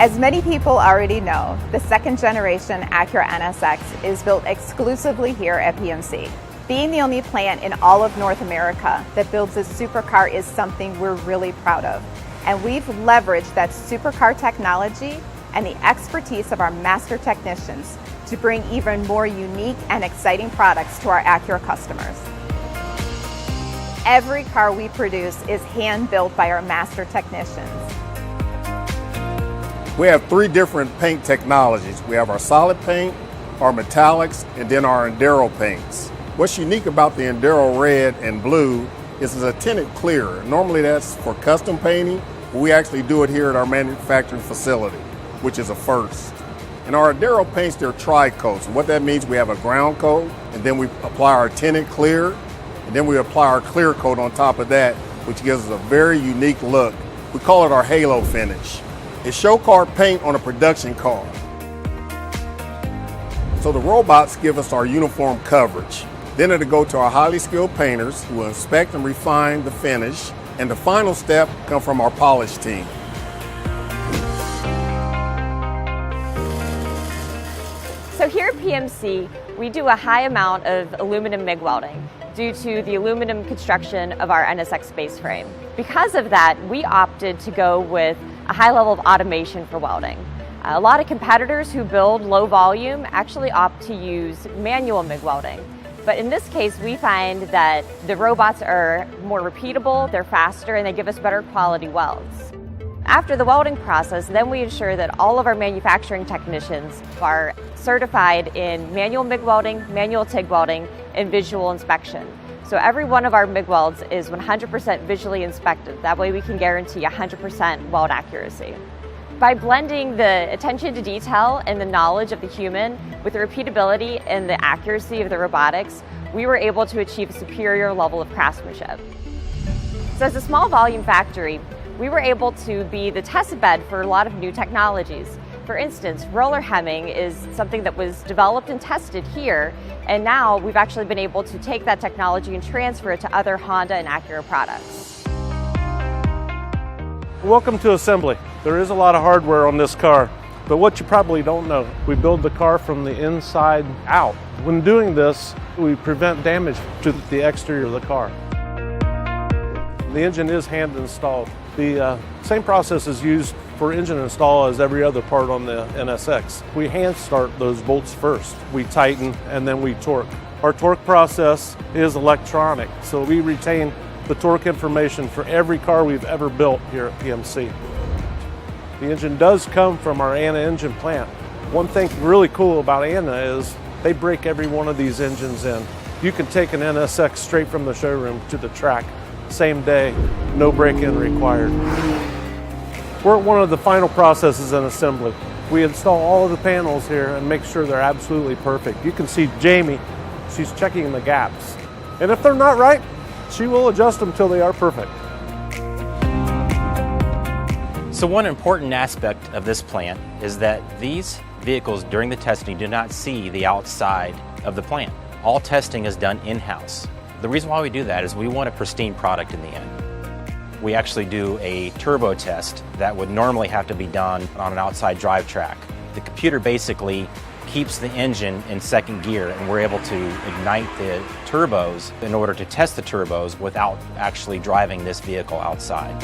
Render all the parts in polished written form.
As many people already know, the second generation Acura NSX is built exclusively here at PMC. Being the only plant in all of North America that builds a supercar is something we're really proud of. And we've leveraged that supercar technology and the expertise of our master technicians to bring even more unique and exciting products to our Acura customers. Every car we produce is hand-built by our master technicians. We have 3 different paint technologies. We have our solid paint, our metallics, and then our Enduro paints. What's unique about the Enduro red and blue is it's a tinted clear. Normally that's for custom painting, but we actually do it here at our manufacturing facility, which is a first. And our Enduro paints, they're tri-coats. And what that means, we have a ground coat, and then we apply our tinted clear, and then we apply our clear coat on top of that, which gives us a very unique look. We call it our halo finish. It's show car paint on a production car. So the robots give us our uniform coverage. Then it'll go to our highly skilled painters who will inspect and refine the finish. And the final step comes from our polish team. So here at PMC, we do a high amount of aluminum MIG welding due to the aluminum construction of our NSX base frame. Because of that, we opted to go with a high level of automation for welding. A lot of competitors who build low volume actually opt to use manual MIG welding. But in this case, we find that the robots are more repeatable, they're faster, and they give us better quality welds. After the welding process, then we ensure that all of our manufacturing technicians are certified in manual MIG welding, manual TIG welding, and visual inspection. So every one of our MIG welds is 100% visually inspected. That way we can guarantee 100% weld accuracy. By blending the attention to detail and the knowledge of the human with the repeatability and the accuracy of the robotics, we were able to achieve a superior level of craftsmanship. So as a small volume factory, we were able to be the test bed for a lot of new technologies. For instance, roller hemming is something that was developed and tested here, and now we've actually been able to take that technology and transfer it to other Honda and Acura products. Welcome to assembly. There is a lot of hardware on this car, but what you probably don't know, we build the car from the inside out. When doing this, we prevent damage to the exterior of the car. The engine is hand installed. The same process is used for engine install as every other part on the NSX. We hand start those bolts first. We tighten and then we torque. Our torque process is electronic, so we retain the torque information for every car we've ever built here at PMC. The engine does come from our Anna engine plant. One thing really cool about Anna is they break every one of these engines in. You can take an NSX straight from the showroom to the track, same day, no break-in required. We're at one of the final processes in assembly. We install all of the panels here and make sure they're absolutely perfect. You can see Jamie, she's checking the gaps. And if they're not right, she will adjust them till they are perfect. So one important aspect of this plant is that these vehicles during the testing do not see the outside of the plant. All testing is done in-house. The reason why we do that is we want a pristine product in the end. We actually do a turbo test that would normally have to be done on an outside drive track. The computer basically keeps the engine in second gear, and we're able to ignite the turbos in order to test the turbos without actually driving this vehicle outside.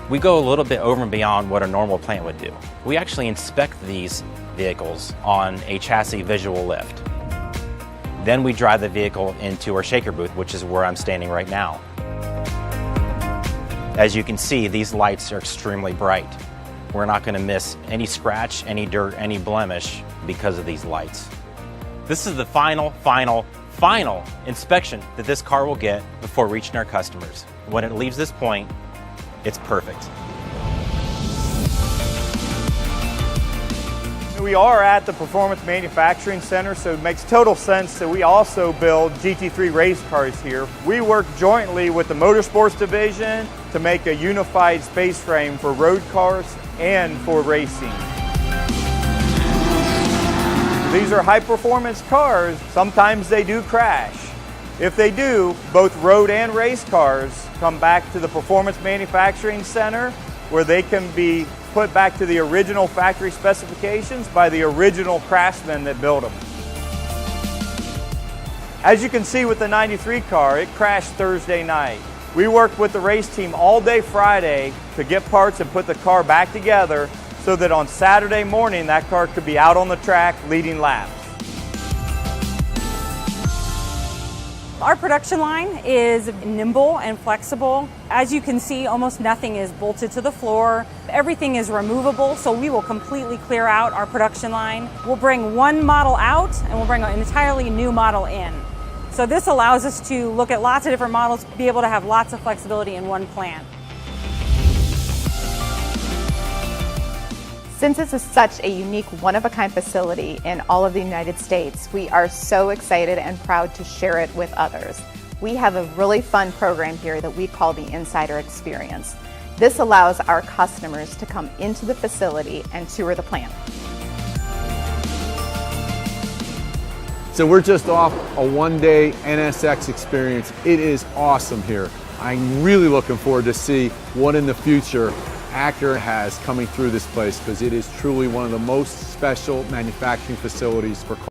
We go a little bit over and beyond what a normal plant would do. We actually inspect these vehicles on a chassis visual lift. Then we drive the vehicle into our shaker booth, which is where I'm standing right now. As you can see, these lights are extremely bright. We're not going to miss any scratch, any dirt, any blemish because of these lights. This is the final inspection that this car will get before reaching our customers. When it leaves this point, it's perfect. We are at the Performance Manufacturing Center, so it makes total sense that we also build GT3 race cars here. We work jointly with the Motorsports Division to make a unified space frame for road cars and for racing. These are high-performance cars. Sometimes they do crash. If they do, both road and race cars come back to the Performance Manufacturing Center where they can be put back to the original factory specifications by the original craftsmen that built them. As you can see with the 93 car, it crashed Thursday night. We worked with the race team all day Friday to get parts and put the car back together so that on Saturday morning that car could be out on the track leading laps. Our production line is nimble and flexible. As you can see, almost nothing is bolted to the floor. Everything is removable, so we will completely clear out our production line. We'll bring one model out and we'll bring an entirely new model in. So this allows us to look at lots of different models, be able to have lots of flexibility in one plant. Since this is such a unique, one-of-a-kind facility in all of the United States, we are so excited and proud to share it with others. We have a really fun program here that we call the Insider Experience. This allows our customers to come into the facility and tour the plant. So we're just off a one-day NSX experience. It is awesome here. I'm really looking forward to see what in the future Acura has coming through this place, because it is truly one of the most special manufacturing facilities for cars.